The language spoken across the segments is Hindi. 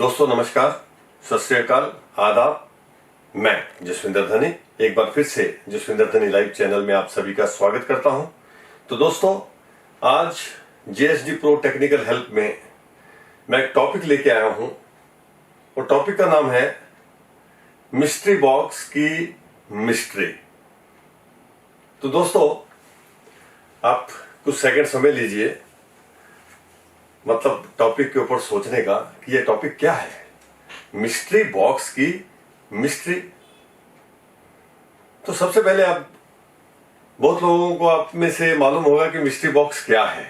दोस्तों नमस्कार, सत श्री अकाल, आदाब। मैं जसविंदर धनी एक बार फिर से जसविंदर धनी लाइव चैनल में आप सभी का स्वागत करता हूं। तो दोस्तों, आज JSD Pro टेक्निकल हेल्प में मैं एक टॉपिक लेके आया हूं और टॉपिक का नाम है मिस्ट्री बॉक्स की मिस्ट्री। तो दोस्तों, आप कुछ सेकंड समय लीजिए, मतलब टॉपिक के ऊपर सोचने का कि ये टॉपिक क्या है। मिस्ट्री बॉक्स की मिस्ट्री। तो सबसे पहले आप बहुत लोगों को आप में से मालूम होगा कि मिस्ट्री बॉक्स क्या है,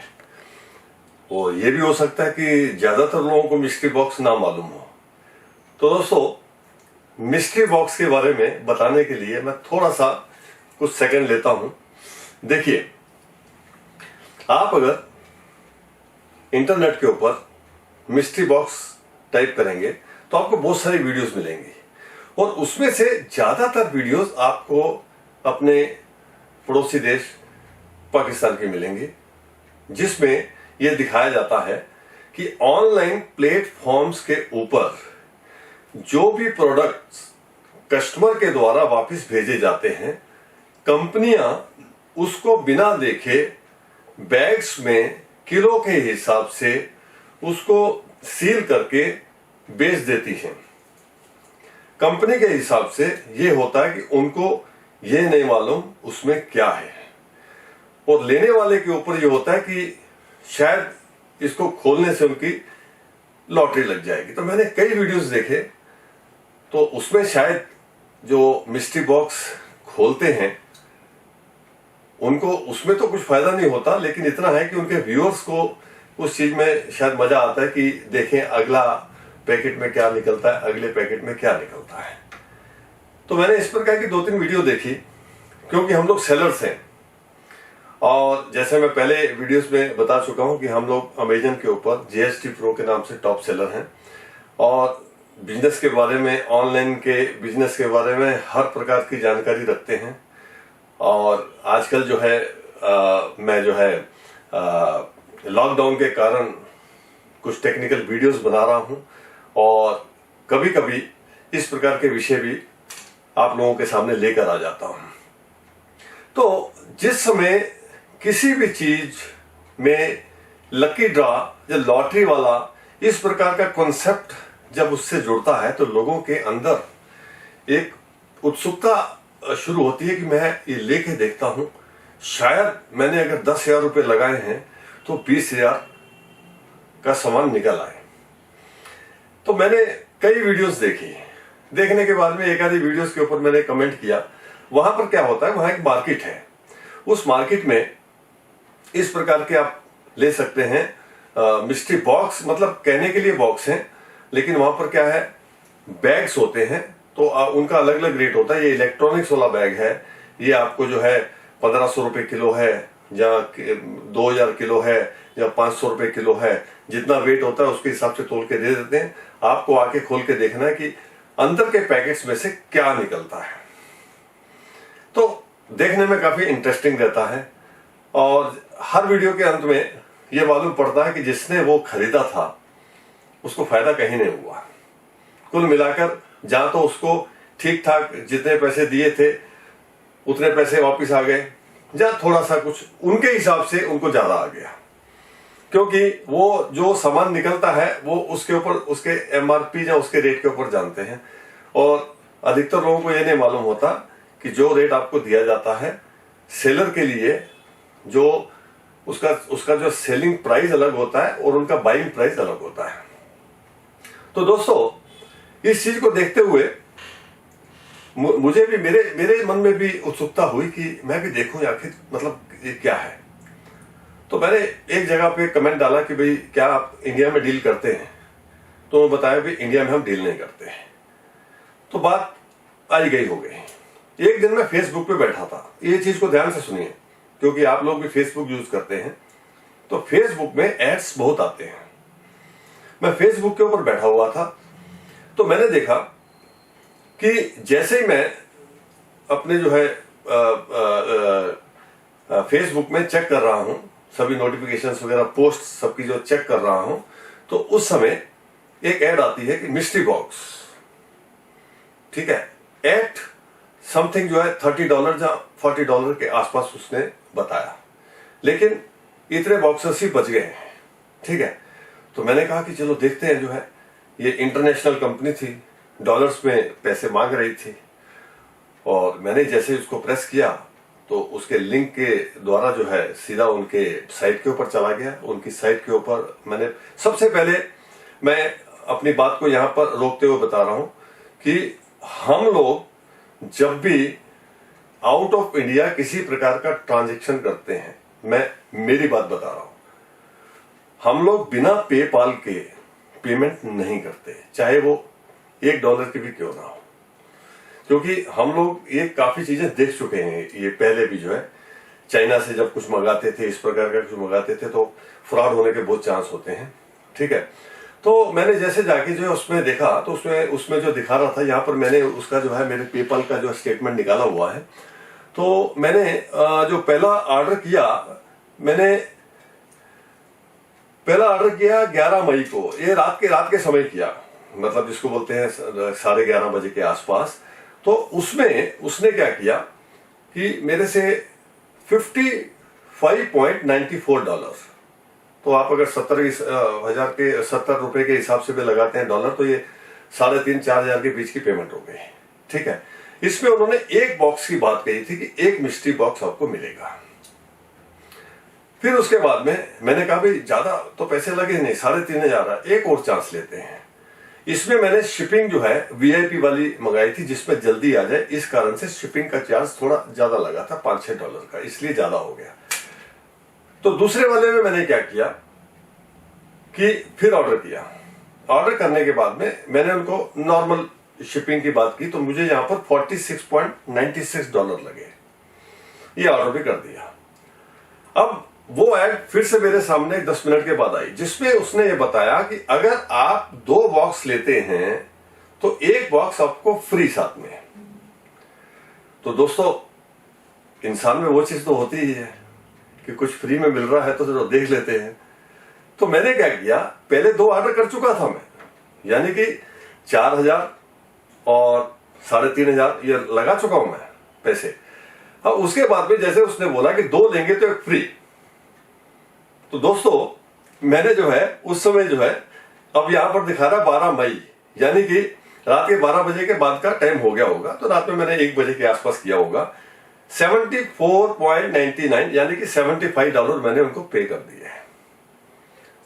और ये भी हो सकता है कि ज्यादातर लोगों को मिस्ट्री बॉक्स ना मालूम हो। तो दोस्तों, मिस्ट्री बॉक्स के बारे में बताने के लिए मैं थोड़ा सा कुछ सेकंड लेता हूं। देखिए, आप अगर इंटरनेट के ऊपर मिस्ट्री बॉक्स टाइप करेंगे तो आपको बहुत सारी वीडियोस मिलेंगी, और उसमें से ज्यादातर वीडियोस आपको अपने पड़ोसी देश पाकिस्तान की मिलेंगी, जिसमें यह दिखाया जाता है कि ऑनलाइन प्लेटफॉर्म्स के ऊपर जो भी प्रोडक्ट्स कस्टमर के द्वारा वापस भेजे जाते हैं, कंपनियां उसको बिना देखे बैग्स में किलो के हिसाब से उसको सील करके बेच देती हैं। कंपनी के हिसाब से ये होता है कि उनको ये नहीं मालूम उसमें क्या है, और लेने वाले के ऊपर ये होता है कि शायद इसको खोलने से उनकी लॉटरी लग जाएगी। तो मैंने कई वीडियोस देखे, तो उसमें शायद जो मिस्ट्री बॉक्स खोलते हैं उनको उसमें तो कुछ फायदा नहीं होता, लेकिन इतना है कि उनके व्यूअर्स को उस चीज में शायद मजा आता है कि देखें अगला पैकेट में क्या निकलता है, अगले पैकेट में क्या निकलता है। तो मैंने इस प्रकार की 2-3 वीडियो देखी, क्योंकि हम लोग सेलर्स हैं, और जैसे मैं पहले वीडियोस में बता चुका हूं कि हम लोग अमेजन के ऊपर JSD Pro के नाम से टॉप सेलर हैं, और बिजनेस के बारे में, ऑनलाइन के बिजनेस के बारे में हर प्रकार की जानकारी रखते हैं। और आजकल जो है मैं जो है लॉकडाउन के कारण कुछ टेक्निकल वीडियोस बना रहा हूं, और कभी कभी इस प्रकार के विषय भी आप लोगों के सामने लेकर आ जाता हूं। तो जिस समय किसी भी चीज में लकी ड्रॉ या लॉटरी वाला इस प्रकार का कॉन्सेप्ट जब उससे जुड़ता है, तो लोगों के अंदर एक उत्सुकता शुरू होती है कि मैं ये लेके देखता हूं, शायद मैंने अगर 10,000 रुपए लगाए हैं तो 20,000 का सामान निकल आए। तो मैंने कई वीडियोस देखी, देखने के बाद में एक आधी वीडियोस के ऊपर मैंने कमेंट किया। वहां पर क्या होता है, वहां एक मार्केट है, उस मार्केट में इस प्रकार के आप ले सकते हैं मिस्ट्री बॉक्स, मतलब कहने के लिए बॉक्स हैं, लेकिन वहां पर क्या है, बैग्स होते हैं। तो उनका अलग अलग रेट होता है। ये इलेक्ट्रॉनिक्स वाला बैग है, ये आपको जो है 1500 रुपए किलो है, या 2000 किलो है, या 500 रुपए किलो है। जितना वेट होता है उसके हिसाब से तोल के दे देते हैं। आपको आके खोल के देखना है कि अंदर के पैकेट्स में से क्या निकलता है। तो देखने में काफी इंटरेस्टिंग रहता है, और हर वीडियो के अंत में यह मालूम पड़ता है कि जिसने वो खरीदा था उसको फायदा कहीं नहीं हुआ। कुल मिलाकर जहां तो उसको ठीक ठाक जितने पैसे दिए थे उतने पैसे वापस आ गए, या थोड़ा सा कुछ उनके हिसाब से उनको ज्यादा आ गया, क्योंकि वो जो सामान निकलता है वो उसके ऊपर उसके MRP या उसके रेट के ऊपर जानते हैं, और अधिकतर लोगों को ये नहीं मालूम होता कि जो रेट आपको दिया जाता है सेलर के लिए, जो उसका जो सेलिंग प्राइस अलग होता है और उनका बाइंग प्राइस अलग होता है। तो दोस्तों, इस चीज को देखते हुए मुझे भी मेरे मन में भी उत्सुकता हुई कि मैं भी देखूं आखिर मतलब ये क्या है। तो मैंने एक जगह पे कमेंट डाला कि भाई क्या आप इंडिया में डील करते हैं, तो मैं बताया भी इंडिया में हम डील नहीं करते हैं। तो बात आई गई हो गई। एक दिन मैं फेसबुक पे बैठा था, ये चीज को ध्यान से सुनिए, क्योंकि आप लोग भी फेसबुक यूज करते हैं, तो फेसबुक में एड्स बहुत आते हैं। मैं फेसबुक के ऊपर बैठा हुआ था, तो मैंने देखा कि जैसे ही मैं अपने जो है फेसबुक में चेक कर रहा हूं, सभी नोटिफिकेशंस वगैरह पोस्ट सबकी जो चेक कर रहा हूं, तो उस समय एक ऐड आती है कि मिस्ट्री बॉक्स, ठीक है, एट समथिंग जो है $30 या $40 के आसपास उसने बताया, लेकिन इतने बॉक्सेस ही बच गए हैं, ठीक है। तो मैंने कहा कि चलो देखते हैं, जो है ये इंटरनेशनल कंपनी थी, डॉलर्स में पैसे मांग रही थी, और मैंने जैसे उसको प्रेस किया तो उसके लिंक के द्वारा जो है सीधा उनके साइट के ऊपर चला गया। उनकी साइट के ऊपर मैंने सबसे पहले, मैं अपनी बात को यहां पर रोकते हुए बता रहा हूं कि हम लोग जब भी आउट ऑफ इंडिया किसी प्रकार का ट्रांजैक्शन करते हैं, मैं मेरी बात बता रहा हूं, हम लोग बिना पेपाल के पेमेंट नहीं करते, चाहे वो $1 की भी क्यों ना हो, क्योंकि हम लोग ये काफी चीजें देख चुके हैं। ये पहले भी जो है चाइना से जब कुछ मंगाते थे, इस प्रकार का कुछ मंगाते थे, तो फ्रॉड होने के बहुत चांस होते हैं, ठीक है। तो मैंने जैसे जाके जो है उसमें देखा, तो उसमें जो दिखा रहा था, यहाँ पर मैंने उसका जो है मेरे पेपाल का जो स्टेटमेंट निकाला हुआ है। तो मैंने जो पहला ऑर्डर किया 11 मई को, ये रात के समय किया, मतलब जिसको बोलते हैं 11:30 बजे के आसपास। तो उसमें उसने क्या किया कि मेरे से $55.94, तो आप अगर 70 रुपए के हिसाब से भी लगाते हैं डॉलर, तो ये 3,500-4 हजार के बीच की पेमेंट हो गई, ठीक है। इसमें उन्होंने एक बॉक्स की बात कही थी कि एक मिस्ट्री बॉक्स आपको मिलेगा। फिर उसके बाद में मैंने कहा भाई ज्यादा तो पैसे लगे नहीं, 3,500, एक और चांस लेते हैं। इसमें मैंने शिपिंग जो है वीआईपी वाली मंगाई थी, जिसमें जल्दी आ जाए, इस कारण से शिपिंग का चार्ज थोड़ा ज्यादा लगा था, $5-6 का, इसलिए ज्यादा हो गया। तो दूसरे वाले में मैंने क्या किया कि फिर ऑर्डर किया। ऑर्डर करने के बाद में मैंने उनको नॉर्मल शिपिंग की बात की, तो मुझे यहां पर $46.96 लगे। ये ऑर्डर भी कर दिया। अब वो ऐड फिर से मेरे सामने 10 मिनट के बाद आई, जिसमें उसने ये बताया कि अगर आप 2 बॉक्स लेते हैं तो एक बॉक्स आपको फ्री साथ में। तो दोस्तों, इंसान में वो चीज तो होती ही है कि कुछ फ्री में मिल रहा है तो देख लेते हैं। तो मैंने क्या किया, पहले 2 ऑर्डर कर चुका था मैं, यानी कि 4,000 और 3,500 ये लगा चुका हूं मैं पैसे। अब उसके बाद में जैसे उसने बोला कि 2 लेंगे तो एक फ्री, तो दोस्तों मैंने जो है उस समय जो है, अब यहां पर दिखा रहा 12 मई, यानी कि रात के 12 बजे के बाद का टाइम हो गया होगा, तो रात में मैंने 1 बजे के आसपास किया होगा। 74.99 यानी कि $75 मैंने उनको पे कर दिए हैं।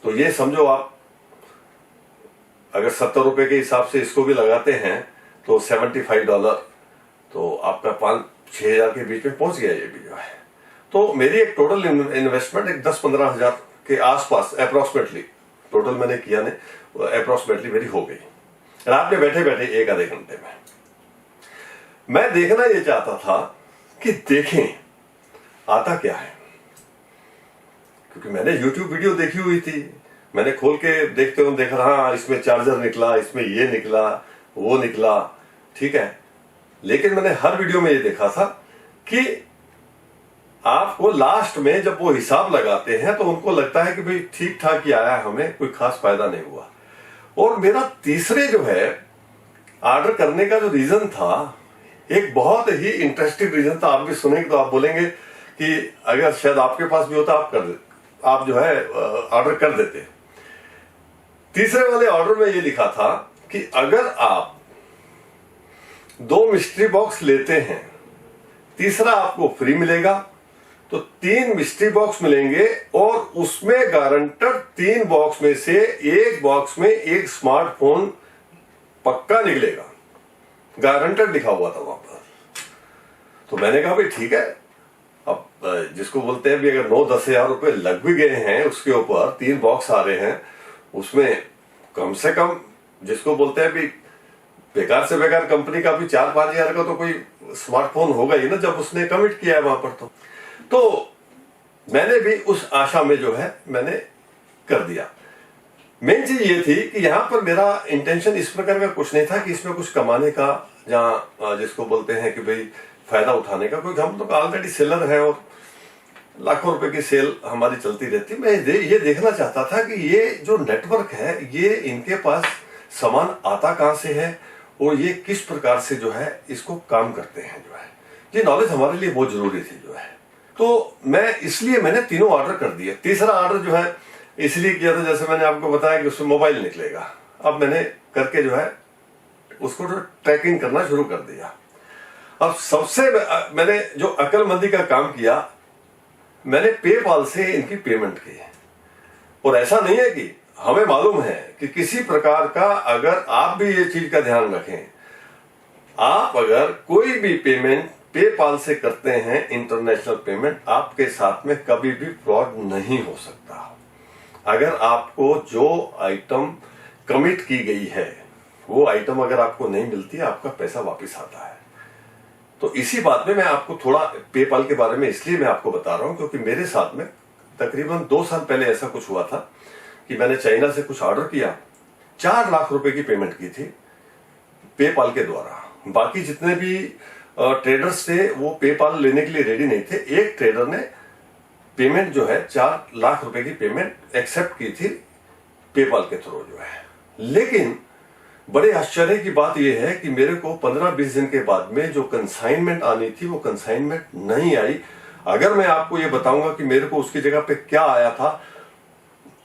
तो ये समझो आप, अगर 70 रुपए के हिसाब से इसको भी लगाते हैं तो $75, तो आपका 5-6 हजार के बीच में पहुंच गया ये भी जो है। तो मेरी एक टोटल इन्वेस्टमेंट एक 10-15 हजार के आसपास अप्रोक्सीमेटली टोटल मैंने किया ने, अप्रोक्सीमेटली मेरी हो गई रात में बैठे बैठे 1 आधे घंटे में। मैं देखना ये चाहता था कि देखें आता क्या है, क्योंकि मैंने YouTube वीडियो देखी हुई थी, मैंने खोल के देखते हुए देख रहा, हाँ इसमें चार्जर निकला, इसमें ये निकला, वो निकला, ठीक है। लेकिन मैंने हर वीडियो में ये देखा था कि आपको लास्ट में जब वो हिसाब लगाते हैं तो उनको लगता है कि भाई ठीक ठाक ही आया, हमें कोई खास फायदा नहीं हुआ। और मेरा तीसरे जो है ऑर्डर करने का जो रीजन था, एक बहुत ही इंटरेस्टिंग रीजन था। आप भी सुनेंगे तो आप बोलेंगे कि अगर शायद आपके पास भी होता आप जो है ऑर्डर कर देते। तीसरे वाले ऑर्डर में ये लिखा था कि अगर आप 2 मिस्ट्री बॉक्स लेते हैं, तीसरा आपको फ्री मिलेगा, तो 3 मिस्ट्री बॉक्स मिलेंगे और उसमें गारंटर 3 बॉक्स में से 1 बॉक्स में एक स्मार्टफोन पक्का निकलेगा, गारंटर लिखा हुआ था वहां पर। तो मैंने कहा भाई ठीक है, अब जिसको बोलते हैं भी अगर 9-10 हजार रुपए लग भी गए हैं उसके ऊपर, 3 बॉक्स आ रहे हैं, उसमें कम से कम जिसको बोलते हैं भी बेकार से बेकार कंपनी का भी 4-5 हजार का तो कोई स्मार्टफोन होगा ही ना, जब उसने कमिट किया है वहां पर। तो मैंने भी उस आशा में जो है मैंने कर दिया। मेन चीज ये थी कि यहां पर मेरा इंटेंशन इस प्रकार का कुछ नहीं था कि इसमें कुछ कमाने का, जहां जिसको बोलते हैं कि भाई फायदा उठाने का, क्योंकि हम तो ऑलरेडी सेलर है और लाखों रुपए की सेल हमारी चलती रहती। मैं ये देखना चाहता था कि ये जो नेटवर्क है, ये इनके पास सामान आता कहां से है और ये किस प्रकार से जो है इसको काम करते हैं जो है, ये नॉलेज हमारे लिए बहुत जरूरी थी जो है। तो मैंने तीनों ऑर्डर कर दिए। तीसरा ऑर्डर जो है इसलिए किया था, जैसे मैंने आपको बताया कि उसमें मोबाइल निकलेगा। अब मैंने करके जो है उसको जो ट्रैकिंग करना शुरू कर दिया। अब सबसे मैंने जो अक्लमंदी का काम किया, मैंने पेपाल से इनकी पेमेंट की। और ऐसा नहीं है कि हमें मालूम है कि किसी प्रकार का, अगर आप भी ये चीज का ध्यान रखें, आप अगर कोई भी पेमेंट पेपाल से करते हैं इंटरनेशनल पेमेंट, आपके साथ में कभी भी फ्रॉड नहीं हो सकता। अगर आपको जो आइटम कमिट की गई है वो आइटम अगर आपको नहीं मिलती, आपका पैसा वापस आता है। तो इसी बात में मैं आपको थोड़ा पेपाल के बारे में इसलिए मैं आपको बता रहा हूं क्योंकि मेरे साथ में तकरीबन 2 साल पहले ऐसा कुछ हुआ था कि मैंने चाइना से कुछ ऑर्डर किया, 4 लाख रुपए की पेमेंट की थी पेपाल के द्वारा। बाकी जितने भी ट्रेडर्स थे वो पेपाल लेने के लिए रेडी नहीं थे। एक ट्रेडर ने पेमेंट जो है 4 लाख रुपए की पेमेंट एक्सेप्ट की थी पेपाल के थ्रू जो है। लेकिन बड़े आश्चर्य की बात यह है कि मेरे को 15-20 दिन के बाद में जो कंसाइनमेंट आनी थी वो कंसाइनमेंट नहीं आई। अगर मैं आपको ये बताऊंगा कि मेरे को उसकी जगह पे क्या आया था,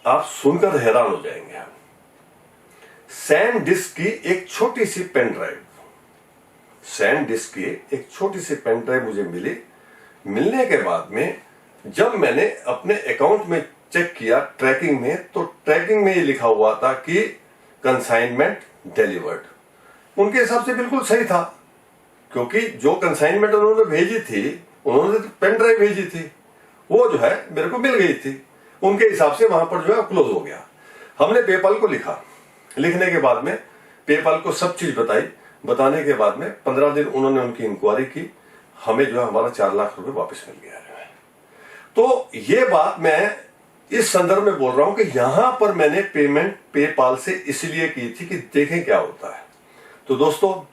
आप सुनकर हैरान हो जाएंगे। सैन डिस्क की एक छोटी सी पेन ड्राइव, सैन डिस्क की एक छोटी सी पेन ड्राइव मुझे मिली। मिलने के बाद में जब मैंने अपने अकाउंट में चेक किया ट्रैकिंग में, तो ट्रैकिंग में ये लिखा हुआ था कि कंसाइनमेंट डिलीवर्ड। उनके हिसाब से बिल्कुल सही था, क्योंकि जो कंसाइनमेंट उन्होंने भेजी थी, उन्होंने तो पेन ड्राइव भेजी थी, वो जो है मेरे को मिल गई थी। उनके हिसाब से वहां पर जो है क्लोज हो गया। हमने पेपाल को लिखा, लिखने के बाद में पेपाल को सब चीज बताई। बताने के बाद में 15 दिन उन्होंने उनकी इंक्वायरी की, हमें जो है हमारा 4 लाख रुपए वापस मिल गया है। तो ये बात मैं इस संदर्भ में बोल रहा हूं कि यहां पर मैंने पेमेंट पेपाल से इसलिए की थी कि देखें क्या होता है। तो दोस्तों,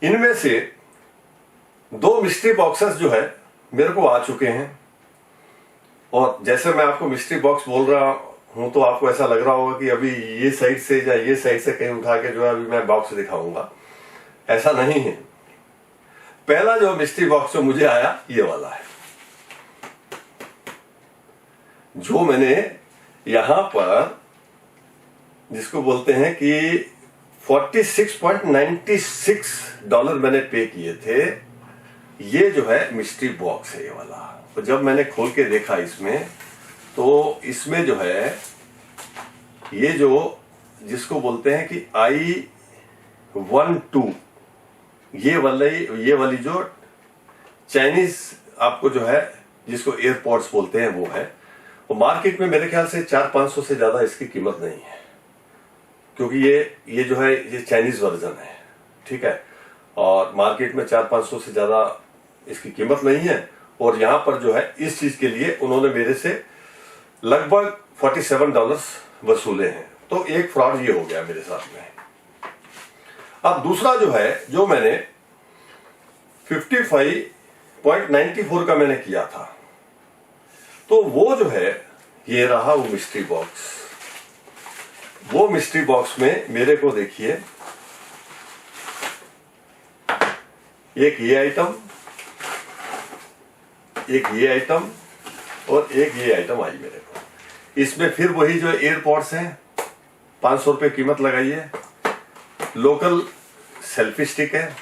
इनमें से 2 मिस्ट्री बॉक्सेस जो है मेरे को आ चुके हैं। और जैसे मैं आपको मिस्ट्री बॉक्स बोल रहा हूं तो आपको ऐसा लग रहा होगा कि अभी ये साइड से या ये साइड से कहीं उठा के जो है अभी मैं बॉक्स दिखाऊंगा। ऐसा नहीं है। पहला जो मिस्ट्री बॉक्स जो मुझे आया ये वाला है, जो मैंने यहां पर जिसको बोलते हैं कि $46.96 मैंने पे किए थे। ये जो है मिस्ट्री बॉक्स है ये वाला। तो जब मैंने खोल के देखा इसमें, तो इसमें जो है ये जो जिसको बोलते हैं कि I-12 ये वाली जो चाइनीज आपको जो है जिसको एयरपोर्ट्स बोलते हैं वो है। वो मार्केट में मेरे ख्याल से 400-500 से ज्यादा इसकी कीमत नहीं है, क्योंकि ये जो है ये चाइनीज वर्जन है, ठीक है। और मार्केट में 400-500 से ज्यादा इसकी कीमत नहीं है। और यहां पर जो है इस चीज के लिए उन्होंने मेरे से लगभग $47 वसूले हैं। तो एक फ्रॉड ये हो गया मेरे साथ में। अब दूसरा जो है, जो मैंने 55.94 का मैंने किया था, तो वो जो है ये रहा वो मिस्ट्री बॉक्स। वो मिस्ट्री बॉक्स में मेरे को देखिए एक ये आइटम, एक ये आइटम और एक ये आइटम आई मेरे को। इसमें फिर वही जो एयरपोर्ट्स हैं, 500 रुपए कीमत लगाई है। लोकल सेल्फी स्टिक है,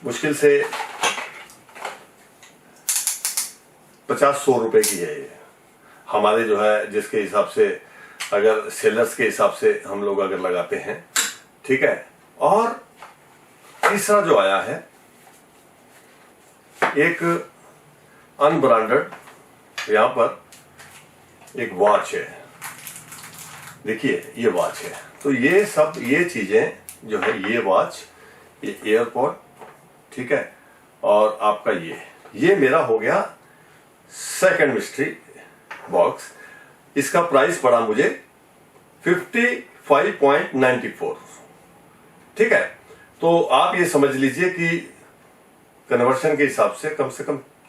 मुश्किल से 50-100 रुपए की है ये। हमारे जो है जिसके हिसाब से, अगर सेलर्स के हिसाब से हम लोग अगर लगाते हैं, ठीक है। और तीसरा जो आया है एक अनब्रांडेड, यहां पर एक वॉच है, देखिए ये वॉच है। तो ये सब ये चीजें जो है, ये वॉच, ये एयरपोर्ट, ठीक है, और आपका ये मेरा हो गया सेकंड मिस्ट्री बॉक्स। इसका प्राइस पड़ा मुझे 55.94, ठीक है। तो आप ये समझ लीजिए कि कन्वर्शन के हिसाब से कम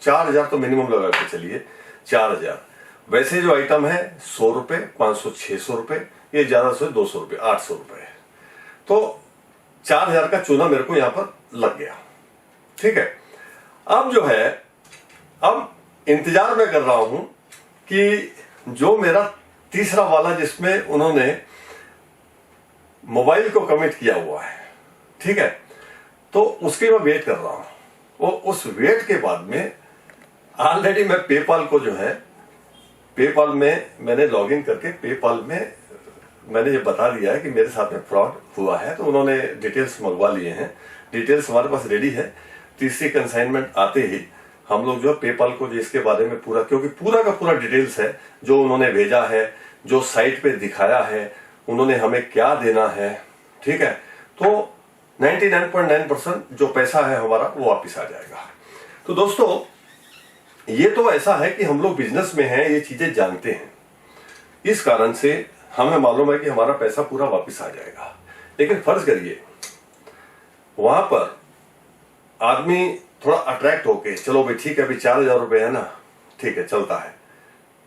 4000 तो मिनिमम लगा के चलिए, 4000। वैसे जो आइटम है 100 रुपए, 500, 600 रुपए, ये ज्यादा से 200 रुपये, 800 रुपये, तो 4000 का चूना मेरे को यहां पर लग गया। ठीक है, अब जो है, अब इंतजार मैं कर रहा हूं कि जो मेरा तीसरा वाला जिसमें उन्होंने मोबाइल को कमिट किया हुआ है, ठीक है, तो उसकी मैं वेट कर रहा हूं। और उस वेट के बाद में ऑलरेडी मैं पेपाल को जो है, पेपाल में मैंने लॉगिन करके पेपाल में मैंने ये बता दिया है कि मेरे साथ में फ्रॉड हुआ है, तो उन्होंने डिटेल्स मंगवा लिए हैं, डिटेल्स हमारे पास रेडी है। तीसरी कंसाइनमेंट आते ही हम लोग जो है पेपाल को जो इसके बारे में पूरा, क्योंकि पूरा का पूरा डिटेल्स है जो उन्होंने भेजा है, जो साइट पे दिखाया है, उन्होंने हमें क्या देना है, ठीक है, तो 99.9% जो पैसा है हमारा वो वापिस आ जाएगा। तो दोस्तों, ये तो ऐसा है कि हम लोग बिजनेस में हैं, ये चीजें जानते हैं, इस कारण से हमें मालूम है कि हमारा पैसा पूरा वापस आ जाएगा। लेकिन फर्ज करिए वहां पर आदमी थोड़ा अट्रैक्ट होके, चलो भाई ठीक है, अभी 4000 रुपए है ना, ठीक है, चलता है,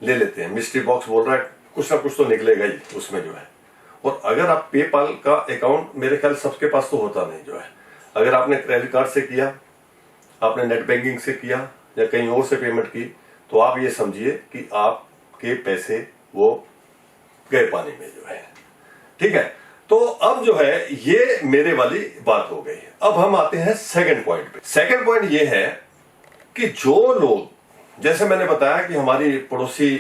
ले लेते हैं, मिस्ट्री बॉक्स बोल रहा है, कुछ ना कुछ तो निकलेगा ही उसमें जो है। और अगर आप पेपाल का अकाउंट, मेरे ख्याल सबके पास तो होता नहीं जो है, अगर आपने क्रेडिट कार्ड से किया, आपने नेट बैंकिंग से किया या कहीं और से पेमेंट की, तो आप ये समझिए कि आपके पैसे वो गए पानी में जो है। ठीक है, तो अब जो है ये मेरे वाली बात हो गई। अब हम आते हैं सेकंड पॉइंट पे। सेकंड पॉइंट ये है कि जो लोग, जैसे मैंने बताया कि हमारी पड़ोसी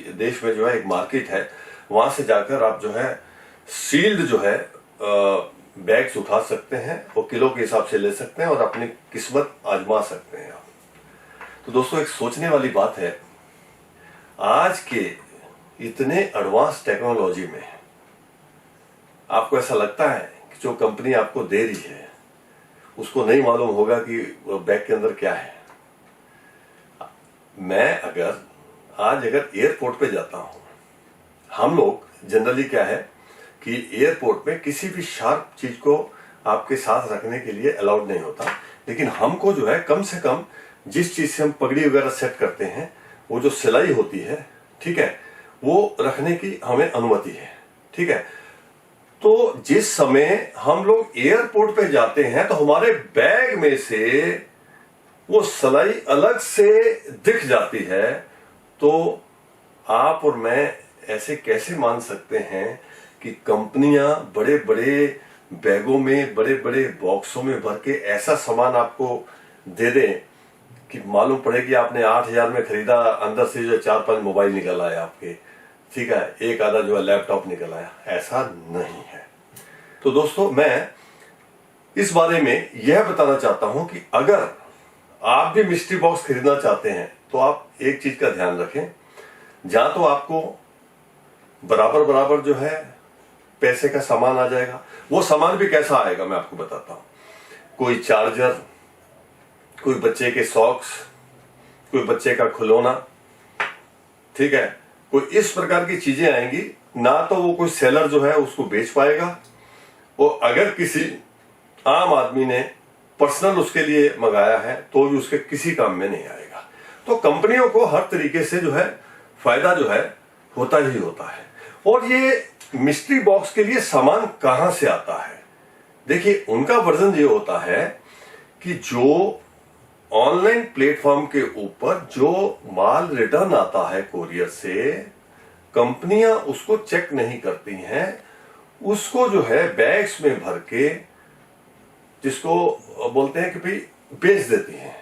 देश में जो है एक मार्केट है, वहां से जाकर आप जो है सील्ड जो है बैग्स उठा सकते हैं, वो किलो के हिसाब से ले सकते हैं और अपनी किस्मत आजमा सकते हैं आप। तो दोस्तों, एक सोचने वाली बात है, आज के इतने एडवांस टेक्नोलॉजी में आपको ऐसा लगता है कि जो कंपनी आपको दे रही है उसको नहीं मालूम होगा कि बैग के अंदर क्या है। मैं आज अगर एयरपोर्ट पे जाता हूं, हम लोग जनरली क्या है कि एयरपोर्ट में किसी भी शार्प चीज को आपके साथ रखने के लिए अलाउड नहीं होता, लेकिन हमको जो है कम से कम जिस चीज से हम पगड़ी वगैरह सेट करते हैं, वो जो सिलाई होती है, ठीक है, वो रखने की हमें अनुमति है। ठीक है, तो जिस समय हम लोग एयरपोर्ट पे जाते हैं तो हमारे बैग में से वो सिलाई अलग से दिख जाती है, तो आप और मैं ऐसे कैसे मान सकते हैं कि कंपनियां बड़े बड़े बैगों में, बड़े बड़े बॉक्सों में भर के ऐसा सामान आपको दे दें कि मालूम पड़े कि आपने 8000 में खरीदा, अंदर से जो 4-5 मोबाइल निकल आए आपके, ठीक है, एक आधा जो है लैपटॉप निकल आया। ऐसा नहीं है। तो दोस्तों, मैं इस बारे में यह बताना चाहता हूं कि अगर आप भी मिस्ट्री बॉक्स खरीदना चाहते हैं तो आप एक चीज का ध्यान रखें, जहां तो आपको बराबर बराबर जो है पैसे का सामान आ जाएगा। वो सामान भी कैसा आएगा मैं आपको बताता हूं। कोई चार्जर, कोई बच्चे के सॉक्स, कोई बच्चे का खिलौना, ठीक है, कोई इस प्रकार की चीजें आएंगी। ना तो वो कोई सेलर जो है उसको बेच पाएगा, और अगर किसी आम आदमी ने पर्सनल उसके लिए मंगाया है तो भी उसके किसी काम में नहीं आएगा। तो कंपनियों को हर तरीके से जो है फायदा जो है होता ही होता है। और ये मिस्ट्री बॉक्स के लिए सामान कहां से आता है? देखिए, उनका वर्जन ये होता है कि जो ऑनलाइन प्लेटफॉर्म के ऊपर जो माल रिटर्न आता है कोरियर से, कंपनियां उसको चेक नहीं करती हैं, उसको जो है बैग्स में भर के, जिसको बोलते हैं कि भाई बेच देती हैं।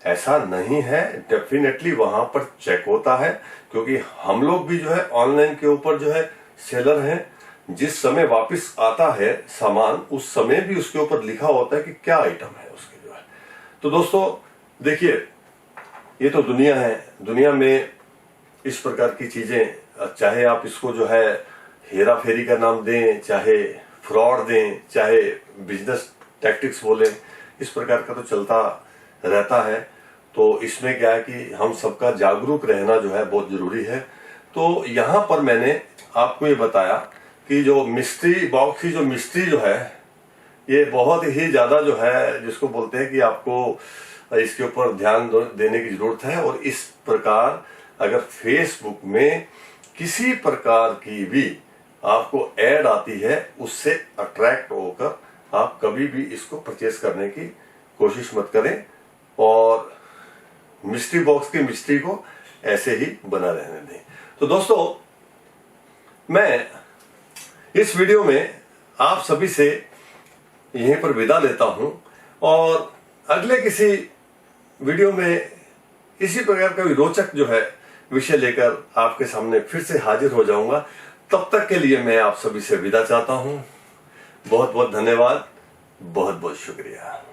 ऐसा नहीं है, डेफिनेटली वहां पर चेक होता है, क्योंकि हम लोग भी जो है ऑनलाइन के ऊपर जो है सेलर हैं। जिस समय वापस आता है सामान, उस समय भी उसके ऊपर लिखा होता है कि क्या आइटम है उसके जो है। तो दोस्तों देखिए, ये तो दुनिया है, दुनिया में इस प्रकार की चीजें, चाहे आप इसको जो है हेरा फेरी का नाम दें, चाहे फ्रॉड दें, चाहे बिजनेस टैक्टिक्स बोले, इस प्रकार का तो चलता रहता है। तो इसमें क्या है कि हम सबका जागरूक रहना जो है बहुत जरूरी है। तो यहां पर मैंने आपको ये बताया कि जो मिस्ट्री बॉक्स की जो मिस्ट्री जो है, ये बहुत ही ज्यादा जो है, जिसको बोलते हैं कि आपको इसके ऊपर ध्यान देने की जरूरत है। और इस प्रकार अगर फेसबुक में किसी प्रकार की भी आपको ऐड आती है उससे अट्रैक्ट होकर आप कभी भी इसको परचेस करने की कोशिश मत करें और मिस्ट्री बॉक्स की मिस्ट्री को ऐसे ही बना रहने दें। तो दोस्तों, मैं इस वीडियो में आप सभी से यहीं पर विदा लेता हूं और अगले किसी वीडियो में इसी प्रकार का भी रोचक जो है विषय लेकर आपके सामने फिर से हाजिर हो जाऊंगा। तब तक के लिए मैं आप सभी से विदा चाहता हूं। बहुत बहुत धन्यवाद, बहुत बहुत शुक्रिया।